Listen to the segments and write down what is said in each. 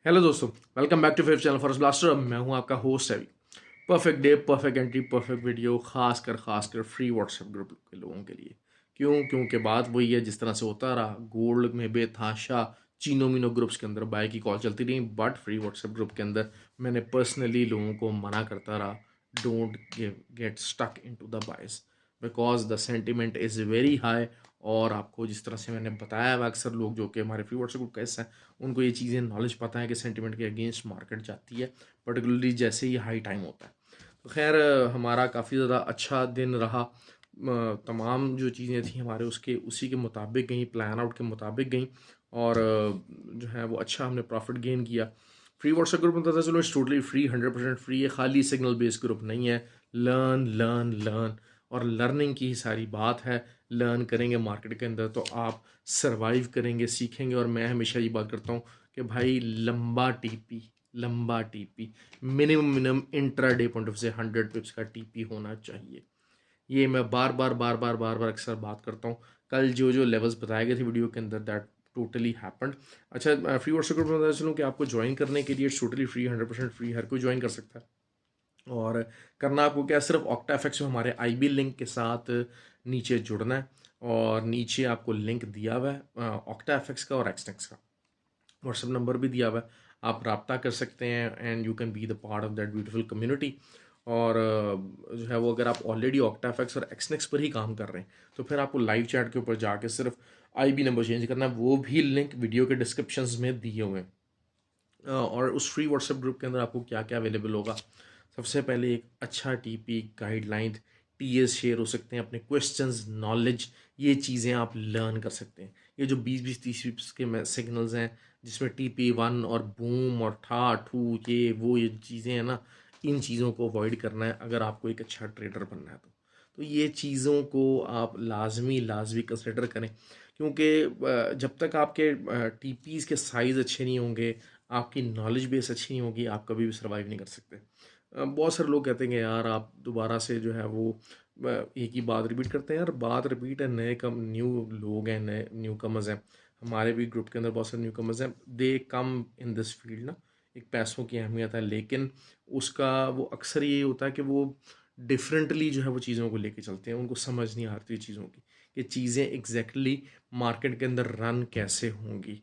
Hello दोस्तों, welcome back to fav channel forest blaster. मैं हूं आपका host Abhi. Perfect day, perfect entry, perfect video, खासकर फ्री व्हाट्सएप ग्रुप के लोगों के लिए। क्योंकि बात वही है जिस तरह से होता रहा। गोल्ड में बेतहाशा चीनो मीनो ग्रुप्स के अंदर बाय की कॉल चलती रही, बट फ्री व्हाट्सएप ग्रुप के अंदर मैंने पर्सनली लोगों को मना करता रहा, don't get stuck in to the bias because the sentiment is very high. और आपको जिस तरह से मैंने बताया है, अक्सर लोग जो कि हमारे फ्री व्हाट्सएप ग्रुप का हिस्सा है, उनको ये चीज़ें नॉलेज पता है कि सेंटिमेंट के अगेंस्ट मार्केट जाती है, पर्टिकुलरली जैसे ही हाई टाइम होता है। तो खैर, हमारा काफ़ी ज़्यादा अच्छा दिन रहा। तमाम जो चीज़ें थी हमारे उसके उसी के मुताबिक गई, प्लान आउट के मुताबिक गई। और जो है वो अच्छा हमने प्रॉफिट गेन किया। फ्री व्हाट्सएप ग्रुप में पता चलो इट्स टोटली फ्री, 100% फ्री है, खाली सिग्नल बेस्ड ग्रुप नहीं है। लर्न लर्न लर्न, और लर्निंग की ही सारी बात है। लर्न करेंगे मार्केट के अंदर तो आप सरवाइव करेंगे, सीखेंगे। और मैं हमेशा ये बात करता हूँ कि भाई लंबा TP minimum intraday point of से 100 पिप्स का टीपी होना चाहिए। ये मैं बार बार अक्सर बात करता हूँ। कल जो जो लेवल्स बताए गए थे वीडियो के अंदर, दैट टोटली हैपेंड। अच्छा, फ्री व्हाट्सएप ग्रुप में बता चलूँ कि आपको ज्वाइन करने के लिए टोटली फ्री, 100% फ्री, हर कोई ज्वाइन कर सकता है। और करना आपको क्या, सिर्फ ऑक्टा एफएक्स में हमारे आईबी लिंक के साथ नीचे जुड़ना है। और नीचे आपको लिंक दिया हुआ है ऑक्टा एफएक्स का और एक्सटेक्स का। व्हाट्सएप नंबर भी दिया हुआ है, आप रब्ता कर सकते हैं and you can be the part of that beautiful community. और जो है वो, अगर आप ऑलरेडी ऑक्टाफेक्स और एक्सनेक्स पर ही काम कर रहे हैं तो फिर आपको लाइव चैट के ऊपर जाके सिर्फ आईबी नंबर चेंज करना है। वो भी लिंक वीडियो के डिस्क्रिप्शंस में दिए हुए हैं। और उस फ्री व्हाट्सएप ग्रुप के अंदर आपको क्या क्या अवेलेबल होगा। सबसे पहले एक अच्छा टीपी गाइडलाइन, टीएस शेयर हो सकते हैं, अपने क्वेश्चंस, नॉलेज, ये चीज़ें आप लर्न कर सकते हैं। ये जो 20-20 30 के सिग्नल्स हैं जिसमें TP1 और बूम और ठा ठू ये चीज़ें हैं ना, इन चीज़ों को अवॉइड करना है अगर आपको एक अच्छा ट्रेडर बनना है तो ये चीज़ों को आप लाजमी कंसिडर करें। क्योंकि जब तक आपके टीपीज़ के साइज़ अच्छे नहीं होंगे, आपकी नॉलेज बेस अच्छी नहीं होगी, आप कभी भी सर्वाइव नहीं कर सकते। बहुत सारे लोग कहते हैं कि यार आप दोबारा से जो है वो एक ही बात रिपीट करते हैं। यार बात रिपीट है, नए कम न्यू लोग हैं, नए न्यू कमर्स हैं। हमारे भी ग्रुप के अंदर बहुत सारे न्यू कमर्स हैं, दे कम इन दिस फील्ड ना। एक पैसों की अहमियत है, लेकिन उसका वो अक्सर ये होता है कि वो डिफरेंटली जो है वो चीज़ों को लेके चलते हैं। उनको समझ नहीं आती चीज़ों की कि चीज़ें एग्जैक्टली मार्केट के अंदर रन कैसे होंगी,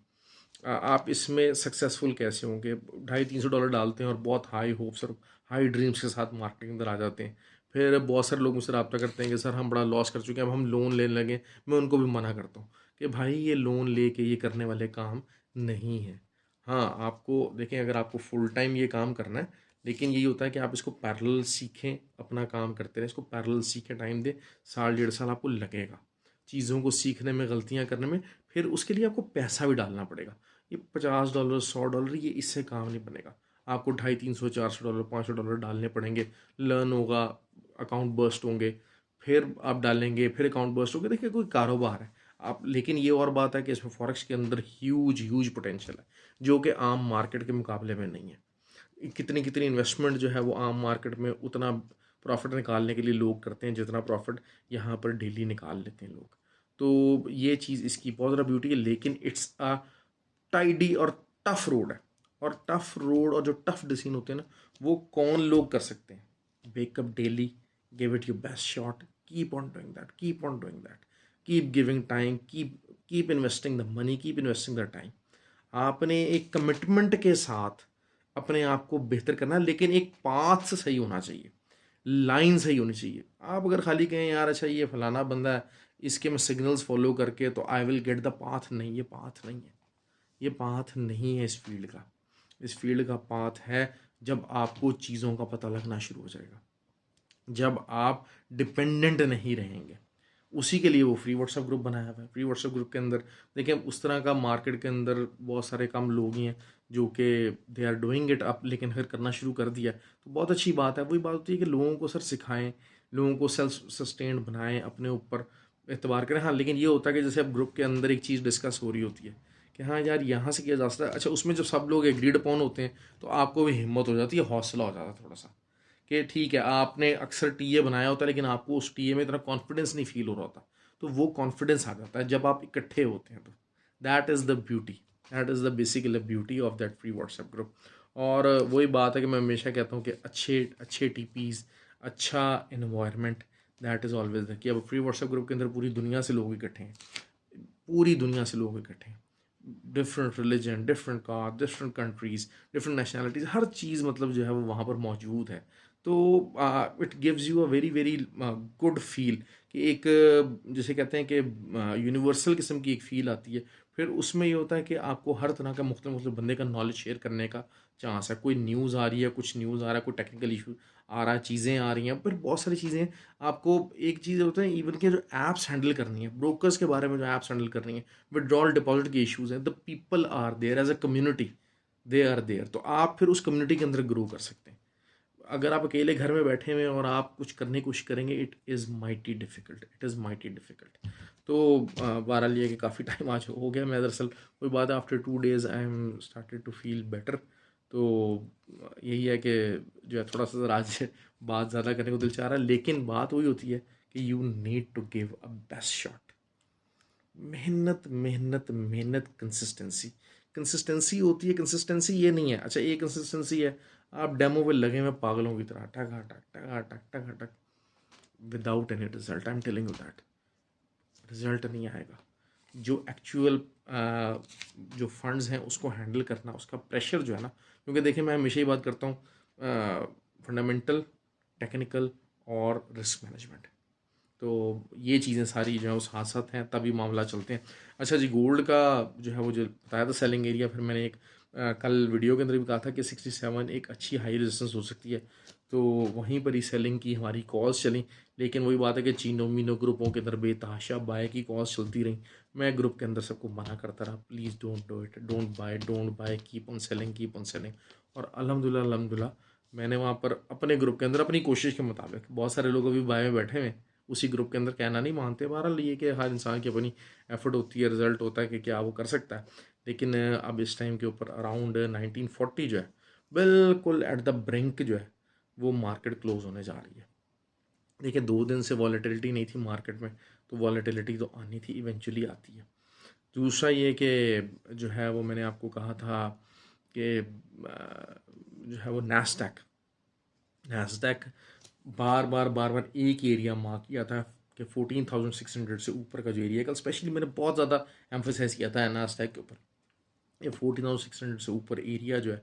आप इसमें सक्सेसफुल कैसे होंगे। $250-300 डालते हैं और बहुत हाई होप्स और हाई ड्रीम्स के साथ मार्केट के अंदर आ जाते हैं। फिर बहुत सारे लोग मुझसे रब्ता करते हैं कि सर हम बड़ा लॉस कर चुके हैं, अब हम लोन लेने लगे। मैं उनको भी मना करता हूँ कि भाई ये लोन लेके ये करने वाले काम नहीं है। हाँ, आपको देखें, अगर आपको फुल टाइम ये काम करना है, लेकिन यही होता है कि आप इसको पैरेलल सीखें, अपना काम करते रहें, इसको पैरेलल सीखें, टाइम दें। 1.5 साल आपको लगेगा चीज़ों को सीखने में, गलतियाँ करने में। फिर उसके लिए आपको पैसा भी डालना पड़ेगा। ये $50, $100 ये इससे काम नहीं बनेगा। आपको 250, 300, 400 डॉलर, $500 डालने पड़ेंगे। लर्न होगा, अकाउंट बर्स्ट होंगे, फिर आप डालेंगे, फिर अकाउंट बर्स्ट होंगे। देखिए, कोई कारोबार है आप, लेकिन ये और बात है कि इसमें फॉरेक्स के अंदर ह्यूज ह्यूज पोटेंशियल है जो कि आम मार्केट के मुकाबले में नहीं है। कितनी कितनी इन्वेस्टमेंट जो है वो आम मार्केट में उतना प्रॉफिट निकालने के लिए लोग करते हैं जितना प्रॉफिट यहाँ पर डेली निकाल लेते हैं लोग। तो ये चीज़ इसकी बहुत ज़्यादा ब्यूटी है, लेकिन इट्स अ टाइडी और टफ रोड है। और टफ रोड और जो टफ डिसीजन होते हैं ना, वो कौन लोग कर सकते हैं। Wake up daily, give it your best shot, keep on doing that, keep on doing that, keep giving time, keep investing the money, keep investing the time. आपने एक कमिटमेंट के साथ अपने आप को बेहतर करना है, लेकिन एक पाथ से सही होना चाहिए, लाइन सही होनी चाहिए। आप अगर खाली कहें यार अच्छा ये फलाना बंदा है, इसके मैं सिग्नल्स फॉलो करके तो I will get the path, नहीं, ये पाथ नहीं है। ये पाथ नहीं है इस फील्ड का। इस फील्ड का पाथ है जब आपको चीज़ों का पता लगना शुरू हो जाएगा, जब आप डिपेंडेंट नहीं रहेंगे। उसी के लिए वो फ्री व्हाट्सएप ग्रुप बनाया हुआ है। फ्री व्हाट्सएप ग्रुप के अंदर देखिए, उस तरह का मार्केट के अंदर बहुत सारे कम लोग ही हैं जो कि they are doing it up, लेकिन फिर करना शुरू कर दिया तो बहुत अच्छी बात है। वही बात होती है कि लोगों को सर सिखाएं, लोगों को सेल्फ सस्टेन्ड बनाएं, अपने ऊपर एतबार करें। हाँ, लेकिन ये होता है कि जैसे अब ग्रुप के अंदर एक चीज़ डिस्कस हो रही होती है कि हाँ यार यहाँ से किया जा सकता है, अच्छा उसमें जब सब लोग एग्रीड अपॉन होते हैं तो आपको भी हिम्मत हो जाती है, हौसला हो जाता है थोड़ा सा कि ठीक है, आपने अक्सर टीए बनाया होता है लेकिन आपको उस टीए में इतना कॉन्फिडेंस नहीं फील हो रहा होता। तो वो कॉन्फिडेंस आ जाता है जब आप इकट्ठे होते हैं तो that is the beauty. That is the basically beauty of that free WhatsApp group. और वही बात है कि मैं हमेशा कहता हूँ कि अच्छे अच्छे टीपीज़, अच्छा environment, that is always the कि अब फ्री व्हाट्सएप ग्रुप के अंदर पूरी दुनिया से लोग इकट्ठे हैं, पूरी दुनिया से लोग इकट्ठे हैं, different religion, different caste, different countries, different nationalities, हर चीज़ मतलब जो है वो वहाँ पर मौजूद है। तो it gives you a very very good feel कि एक जिसे कहते हैं कि यूनिवर्सल किस्म की एक फ़ील आती है। फिर उसमें ये होता है कि आपको हर तरह का मुख्तलिफ बंदे का नॉलेज शेयर करने का चांस है। कोई न्यूज़ आ रही है, कुछ न्यूज़ आ रहा है, कोई टेक्निकल इशू आ रहा है, चीज़ें आ रही हैं, फिर बहुत सारी चीज़ें आपको, एक चीज़ होता है इवन के जो ऐप्स हैंडल करनी है, ब्रोकर्स के बारे में जो ऐप्स हैंडल करनी है, विड्रॉल डिपॉजिट के इश्यूज हैं, the people are there as a community, they are there. तो आप फिर उस कम्युनिटी के अंदर ग्रो कर सकते हैं। अगर आप अकेले घर में बैठे हुए हैं और आप कुछ करने की कोशिश करेंगे, it is mighty difficult, it is mighty difficult. तो बहरहाल ये कि काफ़ी टाइम आज हो गया, मैं दरअसल कोई बात, after 2 days I am started to feel better. तो यही है कि जो है थोड़ा सा ज़रा आज बात ज़्यादा करने को दिल चाह रहा है, लेकिन बात वही होती है कि you need to give a best shot. मेहनत मेहनत मेहनत, कंसिस्टेंसी, कंसिस्टेंसी होती है। कंसिस्टेंसी ये नहीं है, अच्छा ये कंसिस्टेंसी है, आप डेमो पे लगे हुए पागलों की तरह टक टक टक टक टक टक, without any result. I am telling you that result नहीं आएगा। जो एक्चुअल जो फंड्स हैं उसको हैंडल करना, उसका प्रेशर जो है ना, क्योंकि देखिए मैं हमेशा ही बात करता हूँ फंडामेंटल, टेक्निकल और रिस्क मैनेजमेंट। तो ये चीज़ें सारी जो है वो साथ साथ हैं, तभी मामला चलते हैं। अच्छा जी, गोल्ड का जो है वो जो बताया था सेलिंग एरिया, फिर मैंने एक कल वीडियो के अंदर भी कहा था कि 67 एक अच्छी हाई रेजिस्टेंस हो सकती है। तो वहीं पर ही सेलिंग की हमारी कॉल्स चली, लेकिन वही बात है कि चीनो मीनो ग्रुपों के अंदर बेतहाशा बाय की कॉल्स चलती रहीं। मैं ग्रुप के अंदर सबको मना करता रहा, please don't do it, don't buy, keep on selling, keep on selling. और अल्हम्दुलिल्लाह अल्हम्दुलिल्लाह मैंने वहाँ पर अपने ग्रुप के अंदर अपनी कोशिश के मुताबिक, बहुत सारे लोग अभी बाय में बैठे हुए हैं उसी ग्रुप के अंदर, कहना नहीं मानते। बहरहाल ये कि हर इंसान की अपनी एफर्ट होती है, रिजल्ट होता है कि क्या वो कर सकता है। लेकिन अब इस टाइम के ऊपर अराउंड 1940 जो है, बिल्कुल एट द ब्रिंक जो है वो मार्केट क्लोज होने जा रही है। देखिए 2 दिन से वॉलेटिलिटी नहीं थी मार्केट में, तो वॉलेटिलिटी तो आनी थी, इवेंचुअली आती है। दूसरा ये कि जो है वो मैंने आपको कहा था कि जो है वो नैस्डैक, नैस्डैक बार बार एक एरिया मार्क किया था कि 14,600 से ऊपर का जो एरिया है, कल स्पेशली मैंने बहुत ज़्यादा एम्फोसाइज किया था नास्डैक के ऊपर। ये 14,600 से ऊपर एरिया जो है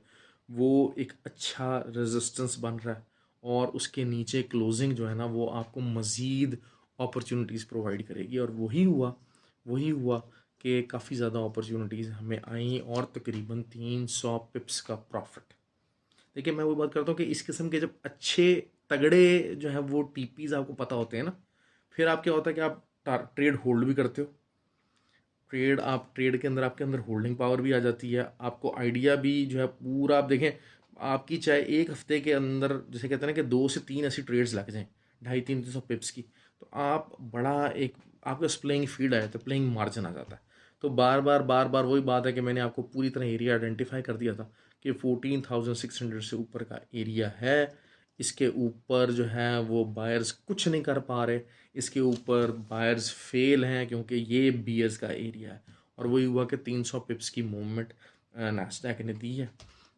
वो एक अच्छा रेजिस्टेंस बन रहा है, और उसके नीचे क्लोजिंग जो है ना वो आपको मज़ीद अपॉर्चुनिटीज़ प्रोवाइड करेगी। और वही हुआ कि काफ़ी ज़्यादा अपॉर्चुनिटीज़ हमें आई, और तकरीबन 300 पिप्स का प्रॉफिट। देखिए मैं वो बात करता हूँ कि इस किस्म के जब अच्छे तगड़े जो है वो टीपीज़ आपको पता होते हैं ना, फिर आप क्या होता है कि आप ट्रेड होल्ड भी करते हो। ट्रेड के अंदर आपके अंदर होल्डिंग पावर भी आ जाती है, आपको आइडिया भी जो है पूरा, आप देखें आपकी चाहे एक हफ्ते के अंदर जैसे कहते हैं ना कि 2 से 3 ऐसी ट्रेड्स लग जाएं 250-300 पिप्स की, तो आप बड़ा एक आपके पास प्लेइंग फील्ड आ जाता है, प्लेइंग मार्जिन आ जाता है। तो बार बार वही बात है कि मैंने आपको पूरी तरह एरिया आइडेंटिफाई कर दिया था कि 14,600 से ऊपर का एरिया है। इसके ऊपर जो है वो बायर्स कुछ नहीं कर पा रहे, इसके ऊपर बायर्स फेल हैं क्योंकि ये बीयर्स का एरिया है। और वही हुआ कि 300 पिप्स की मूवमेंट नास्डैक ने दी है।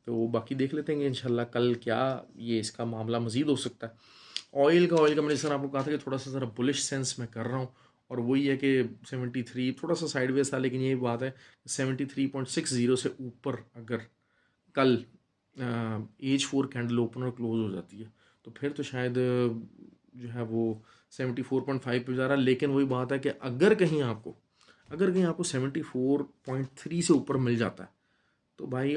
तो बाकी देख लेते हैं इंशाल्लाह कल क्या ये इसका मामला मज़ीद हो सकता है। ऑयल का मैंने सर आपको कहा था कि थोड़ा सा ज़रा बुलिश सेंस में कर रहा हूँ, और वही है कि 73 थोड़ा सा साइडवेज था, लेकिन ये बात है 73.60 से ऊपर अगर कल H4 कैंडल ओपन और क्लोज हो जाती है, तो फिर तो शायद जो है वो 74.5 पे जा रहा है। लेकिन वही बात है कि अगर कहीं आपको 74.3 से ऊपर मिल जाता है, तो भाई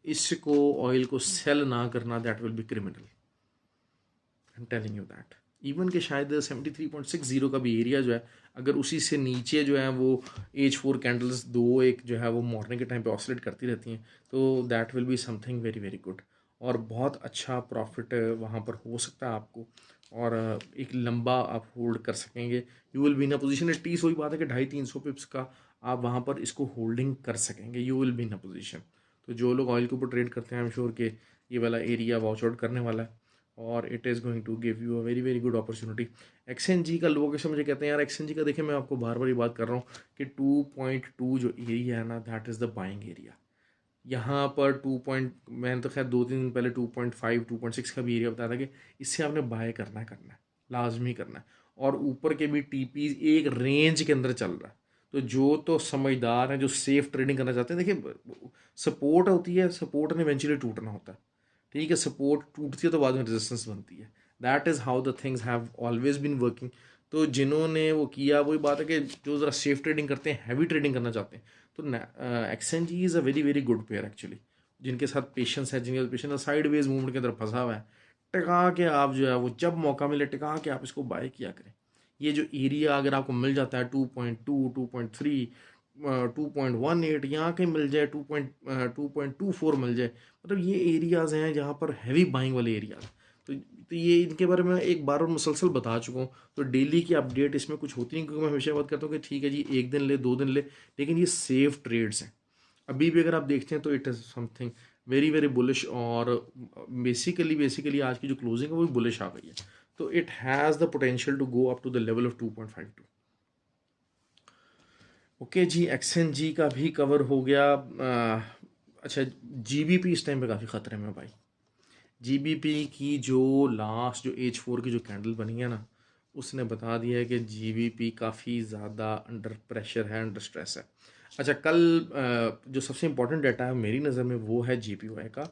इसको ऑयल को सेल ना करना, that will B criminal, I am telling you that. Even के शायद 73.60 का भी एरिया जो है, अगर उसी से नीचे जो है वो H4 कैंडल्स दो एक जो है वो मॉर्निंग के टाइम पे ऑसिलेट करती रहती हैं, तो that will be something very very good, और बहुत अच्छा प्रॉफिट वहाँ पर हो सकता है आपको, और एक लंबा आप होल्ड कर सकेंगे। You will be in a position, at least वही बात है कि 250-300 पिप्स का आप वहाँ पर इसको होल्डिंग कर सकेंगे, you will be in a position. तो जो लोग ऑयल के ऊपर ट्रेड करते हैं, आई एम श्योर कि ये वाला एरिया वॉच आउट करने वाला है। और it is going to give you a very very good opportunity. XNG का लोग ऐसे मुझे कहते हैं यार एक्सएनजी का, देखिए मैं आपको बार बार ये बात कर रहा हूँ कि 2.2 जो एरिया है ना, that is the buying area. यहाँ पर मैंने तो खैर 2-3 दिन पहले 2.5 2.6 का भी एरिया बताया था कि इससे आपने बाय करना है, लाजमी करना है। और ऊपर के भी टीपी एक रेंज के अंदर चल रहा है। तो जो तो समझदार हैं, जो सेफ ट्रेडिंग करना चाहते हैं, देखिए सपोर्ट होती है, सपोर्ट ने इवेंचुअली टूटना होता है। ठीक है, सपोर्ट टूटती है तो बाद में रेजिस्टेंस बनती है। That is how the things have always been working. तो जिन्होंने वो किया, वही बात है कि जो ज़रा सेफ ट्रेडिंग करते हैं, हैवी ट्रेडिंग करना चाहते हैं, तो exchange is a very very good pair actually. जिनके साथ पेशेंस है, जिनके साथ पेशेंस साइड वेज मूवमेंट के अंदर फंसा हुआ है, टिका के आप जो है वो जब मौका मिले टिका के आप इसको बाय किया करें। ये जो एरिया अगर आपको मिल जाता है 2.2 2.3 2.18, यहाँ कहीं मिल जाए 2.24 मिल जाए, मतलब ये एरियाज़ हैं जहाँ पर हैवी बाइंग वाले एरियाज। तो ये इनके बारे में एक बार और मुसलसल बता चुका हूँ। तो डेली की अपडेट इसमें कुछ होती नहीं, क्योंकि मैं हमेशा बात करता हूँ कि ठीक है जी, एक दिन ले 2 दिन ले, लेकिन ये सेफ ट्रेड्स हैं। अभी भी अगर आप देखते हैं तो it is something very very bullish. और बेसिकली आज की जो क्लोजिंग है वो भी बुलिश आ गई है। तो it has the potential to go up to the level of 2.52। Okay ji, XNG का भी कवर हो गया। अच्छा, जीबीपी इस टाइम पे काफ़ी ख़तरे में भाई। जीबीपी की जो लास्ट जो H4 की जो कैंडल बनी है ना, उसने बता दिया है कि जीबीपी काफ़ी ज़्यादा अंडर प्रेशर है, अंडर स्ट्रेस है। अच्छा, कल जो सबसे इम्पोर्टेंट डाटा है मेरी नज़र में वो है जीपीवाई का।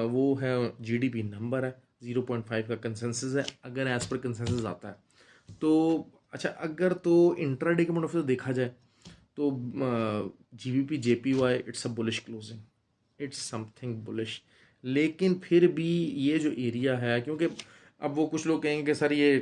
वो है जीडीपी नंबर है, 0.5 का कंसेंसस है अगर एज़ पर कंसेंसस आता है तो। अच्छा, अगर तो इंट्राडे के पॉइंट ऑफ व्यू से देखा जाए तो GBP JPY it's a bullish closing, it's something bullish. लेकिन फिर भी ये जो एरिया है, क्योंकि अब वो कुछ लोग कहेंगे कि सर ये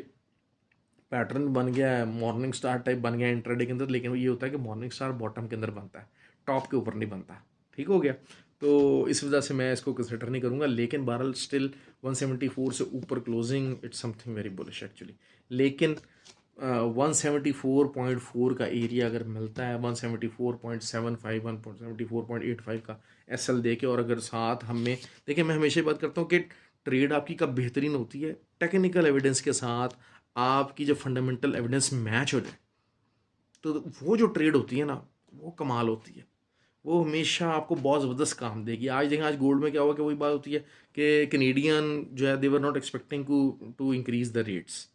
पैटर्न बन गया है, मॉर्निंग स्टार टाइप बन गया है इंट्राडे के अंदर, लेकिन ये होता है कि मॉर्निंग स्टार बॉटम के अंदर बनता है, टॉप के ऊपर नहीं बनता। ठीक हो गया, तो इस वजह से मैं इसको कंसिडर नहीं करूँगा। लेकिन बहरहाल स्टिल 174 से ऊपर closing it's something very bullish actually. लेकिन 174.4 का एरिया अगर मिलता है, 174.75 174.85 का एसएल दे के, और अगर साथ हमें देखिए, मैं हमेशा बात करता हूँ कि ट्रेड आपकी कब बेहतरीन होती है, टेक्निकल एविडेंस के साथ आपकी जब फंडामेंटल एविडेंस मैच हो जाए, तो वो जो ट्रेड होती है ना, वो कमाल होती है। वो हमेशा आपको बहुत ज़बरदस्त काम देगी। आज देखें, आज गोल्ड में क्या हुआ कि वही बात होती है कि कैनेडियन जो है, they were not expecting to increase the rates,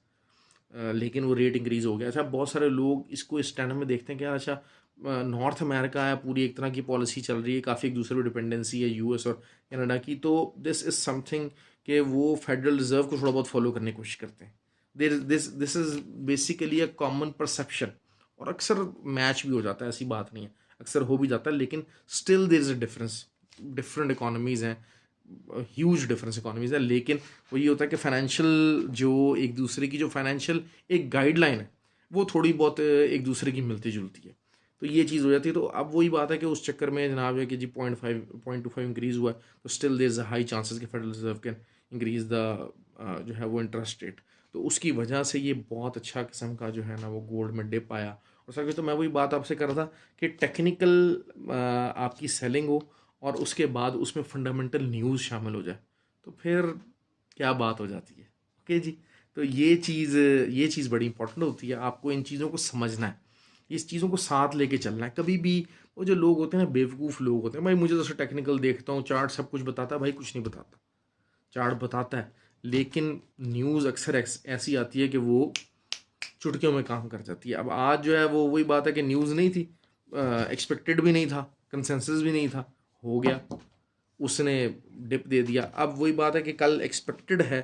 लेकिन वो रेट इंक्रीज़ हो गया। अच्छा, बहुत सारे लोग इसको इस टर्म में देखते हैं कि यार अच्छा, नॉर्थ अमेरिका है, पूरी एक तरह की पॉलिसी चल रही है, काफ़ी एक दूसरे पर डिपेंडेंसी है यूएस और कनाडा की, तो दिस इज़ समथिंग कि वो फेडरल रिजर्व को थोड़ा बहुत फॉलो करने की कोशिश करते हैं। This is basically a common perception, और अक्सर मैच भी हो जाता है, ऐसी बात नहीं है, अक्सर हो भी जाता है, लेकिन still there is a difference. Different economies हैं, ह्यूज डिफरेंस इकोनॉमीज़ है, लेकिन वो ये होता है कि फाइनेंशियल जो एक दूसरे की जो फाइनेंशियल एक गाइडलाइन है, वो थोड़ी बहुत एक दूसरे की मिलती जुलती है। तो ये चीज़ हो जाती है। तो अब वही बात है कि उस चक्कर में जनाब है कि जी 0.25 इंक्रीज़ हुआ है, तो still there is a high chances कि federal reserve can increase the जो है वो इंटरेस्ट रेट। तो उसकी वजह से ये बहुत अच्छा किस्म का जो है ना वो गोल्ड में डिप आया। और सर, तो मैं वही बात आपसे कर रहा था कि टेक्निकल आपकी सेलिंग हो और उसके बाद उसमें फंडामेंटल न्यूज़ शामिल हो जाए, तो फिर क्या बात हो जाती है। ओके जी, तो ये चीज़ बड़ी इंपॉर्टेंट होती है, आपको इन चीज़ों को समझना है, इस चीज़ों को साथ लेके चलना है। कभी भी वो जो लोग होते हैं ना, बेवकूफ़ लोग होते हैं, भाई मुझे तो टेक्निकल देखता हूँ, चार्ट सब कुछ बताता है, भाई कुछ नहीं बताता। चार्ट बताता है, लेकिन न्यूज़ अक्सर ऐसी आती है कि वो चुटकियों में काम कर जाती है। अब आज जो है वो वही बात है कि न्यूज़ नहीं थी, एक्सपेक्टेड भी नहीं था, कंसेंसस भी नहीं था, हो गया, उसने डिप दे दिया। अब वही बात है कि कल एक्सपेक्टेड है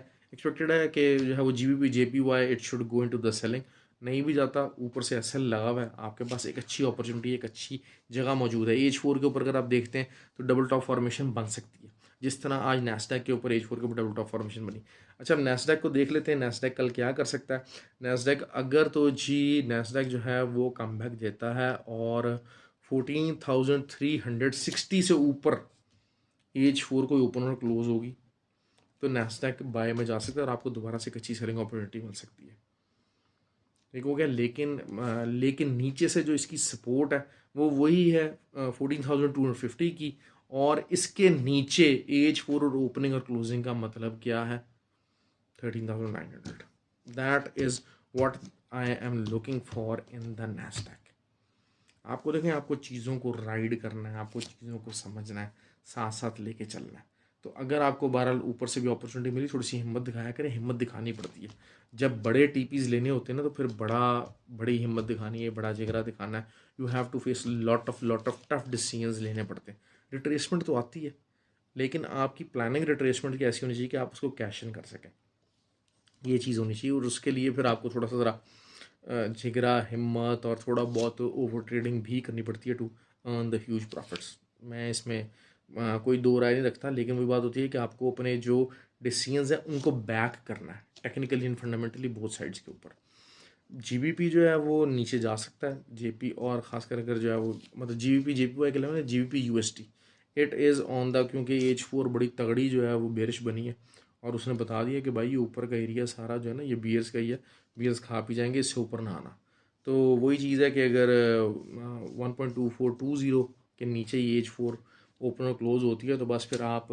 कि जो है वो GBP JPY it should go into the selling, नहीं भी जाता, ऊपर से एसएल लगा हुआ है, आपके पास एक अच्छी अपॉर्चुनिटी, एक अच्छी जगह मौजूद है। H4 के ऊपर अगर आप देखते हैं तो डबल टॉप फॉर्मेशन बन सकती है, जिस तरह आज नैस्डैक के ऊपर H4 के ऊपर डबल टॉप फॉर्मेशन बनी। अच्छा, अब नैस्डैक को देख लेते हैं, नैस्डैक कल क्या कर सकता है। नैस्डैक अगर तो जी नैस्डैक जो है वो कमबैक देता है और 14,360 से ऊपर H4 कोई ओपन और क्लोज होगी, तो नैस्डैक बाय में जा सकता है और आपको दोबारा से एक अच्छी सेलिंग अपॉर्चुनिटी मिल सकती है। ठीक हो गया, लेकिन नीचे से जो इसकी सपोर्ट है वो वही है 14,250 की, और इसके नीचे H4 और ओपनिंग और क्लोजिंग का मतलब क्या है, 13,900. That is what I am looking for in the Nasdaq. आपको देखें, आपको चीज़ों को राइड करना है, आपको चीज़ों को समझना है, साथ साथ लेके चलना है। तो अगर आपको बहरहाल ऊपर से भी अपॉर्चुनिटी मिली, थोड़ी सी हिम्मत दिखाया करें, हिम्मत दिखानी पड़ती है। जब बड़े टीपीज़ लेने होते हैं ना, तो फिर बड़ी हिम्मत दिखानी है, बड़ा जिगरा दिखाना है। You have to face lot of tough decisions लेने पड़ते हैं। रिट्रेसमेंट तो आती है, लेकिन आपकी प्लानिंग रिट्रेसमेंट की ऐसी होनी चाहिए कि आप उसको कैश इन कर सकें। ये चीज़ होनी चाहिए, और उसके लिए फिर आपको थोड़ा सा ज़रा जिगरा, हिम्मत और थोड़ा बहुत ओवर ट्रेडिंग भी करनी पड़ती है to earn the huge profits. मैं इसमें कोई दो राय नहीं रखता, लेकिन वही बात होती है कि आपको अपने जो डिसीजंस हैं उनको बैक करना है technically and fundamentally both sides के ऊपर। जीबीपी जो है वो नीचे जा सकता है, जेपी, और ख़ासकर अगर जो है वो मतलब जीबीपी जेपीवाई के अलावा GBP UST it is on the, क्योंकि H4 बड़ी तगड़ी जो है वो बेरिश बनी है, और उसने बता दिया कि भाई ये ऊपर का एरिया सारा जो है ना, ये बियर्स का ही है, बियर्स खा पी जाएंगे, इससे ऊपर ना आना। तो वही चीज़ है कि अगर 1.2420 के नीचे ही H4 ओपन और क्लोज होती है, तो बस फिर आप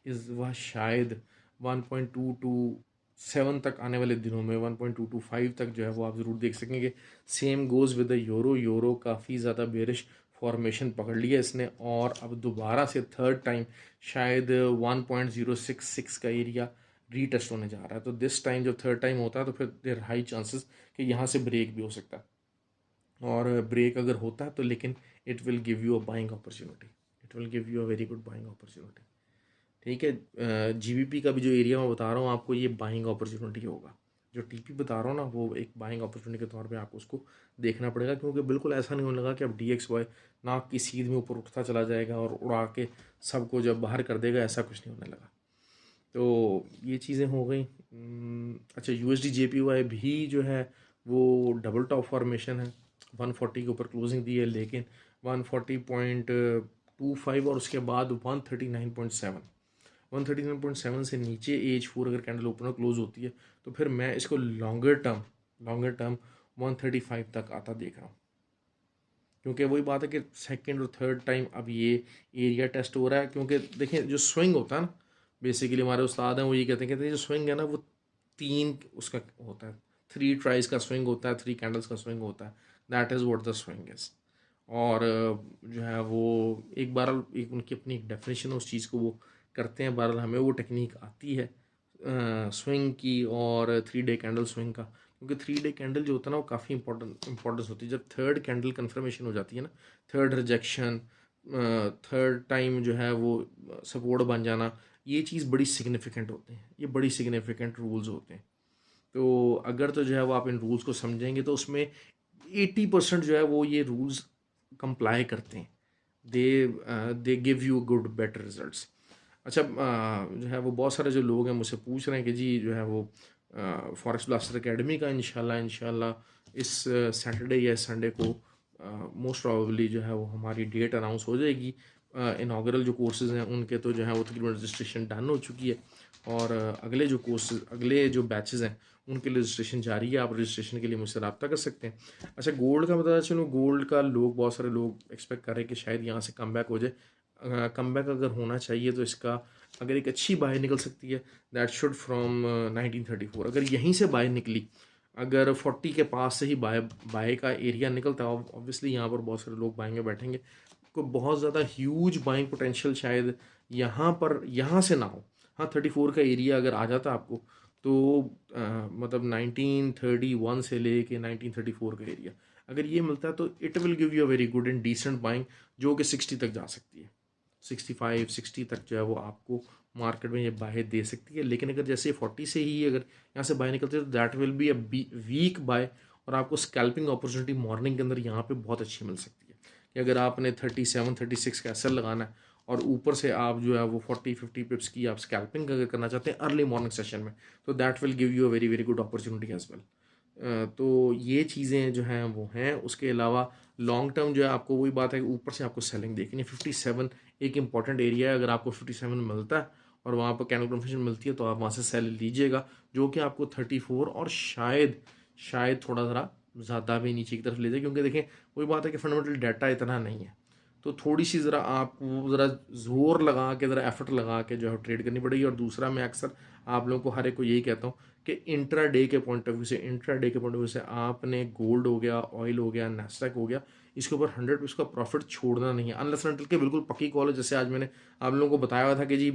इस वह शायद 1.227 तक आने वाले दिनों में 1.225 तक जो है वो आप ज़रूर देख सकेंगे। Same goes with the euro काफ़ी ज़्यादा बेरिश फॉर्मेशन पकड़ लिया इसने, और अब दोबारा से थर्ड टाइम शायद 1.066 का एरिया रीटेस्ट होने जा रहा है। तो दिस टाइम जब थर्ड टाइम होता है तो फिर देर हाई चांसेस कि यहाँ से ब्रेक भी हो सकता है, और ब्रेक अगर होता है तो लेकिन it will give you a buying opportunity, it will give you a very good buying opportunity. ठीक है, जीबीपी का भी जो एरिया मैं बता रहा हूँ आपको, ये बाइंग अपॉर्चुनिटी होगा। जो टीपी बता रहा हूँ ना, वो एक बाइंग अपॉर्चुनिटी के तौर पे आपको उसको देखना पड़ेगा, क्योंकि बिल्कुल ऐसा नहीं होने लगा कि अब DXY नाक की सीध में ऊपर उठता चला जाएगा और उड़ा के सबको जब बाहर कर देगा, ऐसा कुछ नहीं होने लगा। तो ये चीज़ें हो गई। अच्छा, USD JPY भी जो है वो डबल टॉप फॉर्मेशन है, 140 के ऊपर क्लोजिंग दी है, लेकिन 140.25 और उसके बाद 139.7 से नीचे H4 अगर कैंडल ओपन और क्लोज होती है, तो फिर मैं इसको लॉन्गर टर्म 135 तक आता देख रहा हूँ। क्योंकि वही बात है कि सेकंड और थर्ड टाइम अब ये एरिया टेस्ट हो रहा है, क्योंकि देखें जो स्विंग होता है ना, बेसिकली हमारे उस्ताद हैं वो ये कहते हैं जो स्विंग है ना, वो तीन उसका होता है, 3 ट्राइज का स्विंग होता है, 3 कैंडल्स का स्विंग होता है। That is what the swing is. और जो है वो एक बार एक उनकी अपनी एक डेफिनेशन है उस चीज़ को वो करते हैं, बहरहाल हमें वो टेक्निक आती है स्विंग की और 3 डे कैंडल स्विंग का। क्योंकि 3 डे कैंडल जो होता है ना, वो काफ़ी इंपॉर्टेंस होती है। जब थर्ड कैंडल कन्फर्मेशन हो जाती है ना, थर्ड रिजेक्शन, थर्ड टाइम जो है वो सपोर्ट बन जाना, ये चीज़ बड़ी सिग्निफिकेंट होते हैं, ये बड़ी सिग्निफिकेंट रूल्स होते हैं। तो अगर तो जो है वो आप इन रूल्स को समझेंगे तो उसमें 80% जो है वो ये रूल्स कंप्लाई करते हैं। They give you good better results. अच्छा, जो है वो बहुत सारे जो लोग हैं मुझसे पूछ रहे हैं कि जी जो है वो फॉरेक्स ब्लास्टर एकेडमी का इंशाल्लाह इस सैटरडे या संडे को मोस्ट प्रोबेबली जो है वो हमारी डेट अनाउंस हो जाएगी। इनागरल जो कोर्सेज़ हैं उनके तो जो है वो तकरीबन रजिस्ट्रेशन डन हो चुकी है, और अगले जो बैचेज़ हैं उनके लिए रजिस्ट्रेशन जारी है। आप रजिस्ट्रेशन के लिए मुझसे रब्ता कर सकते हैं। अच्छा, गोल्ड का बता चलो, गोल्ड का बहुत सारे लोग एक्सपेक्ट कर रहे हैं कि शायद यहाँ से कम बैक हो जाए। कम बैक अगर होना चाहिए तो इसका अगर एक अच्छी बाय निकल सकती है, दैट शुड फ्रॉम 1934। अगर यहीं से बाय निकली, अगर 40 के पास से ही बाय का एरिया निकलता है, ऑब्वियसली यहाँ पर बहुत सारे लोग बाय में बैठेंगे, को बहुत ज़्यादा ह्यूज बाइंग पोटेंशियल शायद यहाँ से ना हो। हाँ, 34 का एरिया अगर आ जाता आपको, तो मतलब 1931 से ले के 1934 का एरिया अगर ये मिलता है, तो it will give you a very good and decent buying, जो कि 60 तक जा सकती है। 65-60 तक जो है वो आपको मार्केट में ये बाय दे सकती है। लेकिन अगर जैसे 40 से ही अगर यहाँ से बाय निकलती है, तो that will be a weak buy, और आपको स्कैल्पिंग अपॉर्चुनिटी मॉर्निंग के अंदर यहाँ पे बहुत अच्छी मिल सकती है। कि अगर आपने 37-36 का एसएल लगाना है, और ऊपर से आप जो है वो 40-50 पिप्स की आप स्कैल्पिंग अगर करना चाहते हैं अर्ली मॉर्निंग सेशन में, तो that will give you a very very good opportunity as well. तो ये चीज़ें जो हैं वो हैं। उसके अलावा लॉन्ग टर्म जो है आपको वही बात है कि ऊपर से आपको सेलिंग देखनी है। 57 एक इंपॉर्टेंट एरिया है, अगर आपको 57 मिलता है और वहाँ पर कैंडल कन्फर्मेशन मिलती है, तो आप वहाँ से सेल लीजिएगा, जो कि आपको 34 और शायद थोड़ा ज़रा ज़्यादा भी नीचे की तरफ ले जाए। क्योंकि देखें, वही बात है कि फंडामेंटल डाटा इतना नहीं है, तो थोड़ी सी ज़रा आपको ज़रा ज़ोर लगा के, ज़रा एफर्ट लगा के जो है ट्रेड करनी पड़ेगी। और दूसरा, मैं अक्सर आप लोगों को हर एक को यही कहता हूँ कि इंट्रा डे के पॉइंट ऑफ व्यू से, आपने गोल्ड हो गया, ऑयल हो गया, नैस्डैक हो गया, इसके ऊपर 100 का प्रॉफिट छोड़ना नहीं है अनलेस अनटिल के बिल्कुल पक्की कॉल है। जैसे आज मैंने आप लोगों को बताया हुआ था कि जी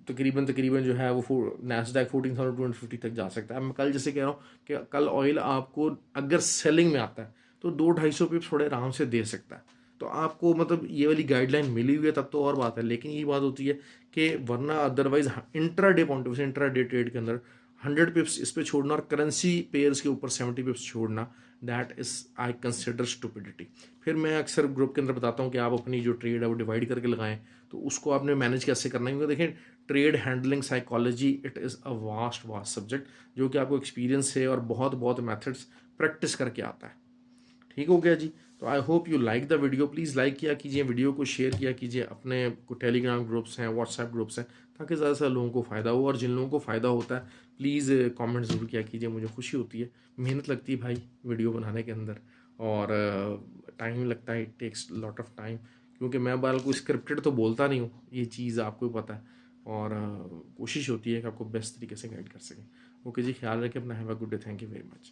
तकरीबन तकरीबन जो है वो नैस्डैक 14,250 तक जा सकता है। मैं कल जैसे कह रहा हूँ कि कल ऑयल आपको अगर सेलिंग में आता है तो 200-250 पिप्स थोड़े आराम से दे सकता है। तो आपको मतलब ये वाली गाइडलाइन मिली हुई है तब तो और बात है, लेकिन ये बात होती है कि वरना otherwise intra day point of, intra day trade के अंदर 100 पिप्स इस पे छोड़ना और करेंसी पेयर्स के ऊपर 70 पिप्स छोड़ना, that is I consider stupidity. फिर मैं अक्सर ग्रुप के अंदर बताता हूँ कि आप अपनी जो ट्रेड है वो डिवाइड करके लगाएं। तो उसको आपने मैनेज कैसे करना है, क्योंकि देखें trade handling psychology it is a vast vast subject जो कि आपको एक्सपीरियंस से और बहुत बहुत मेथड्स प्रैक्टिस करके आता है। ठीक हो गया जी। तो I hope you like the video. Please like किया कीजिए, वीडियो को शेयर किया कीजिए, अपने को टेलीग्राम ग्रुप्स हैं, व्हाट्सएप ग्रुप्स हैं, ताकि ज़्यादा से ज़्यादा लोगों को फ़ायदा हो। और जिन लोगों को फ़ायदा होता है प्लीज़ कमेंट ज़रूर किया कीजिए, मुझे खुशी होती है। मेहनत लगती है भाई वीडियो बनाने के अंदर, और टाइम लगता है, it takes lot of time, क्योंकि मैं बाल को स्क्रिप्टेड तो बोलता नहीं हूँ, ये चीज़ आपको भी पता है। और कोशिश होती है कि आपको बेस्ट तरीके से गाइड कर सकें। ओके जी, ख्याल रखें अपना। Have a good day. Thank you very much.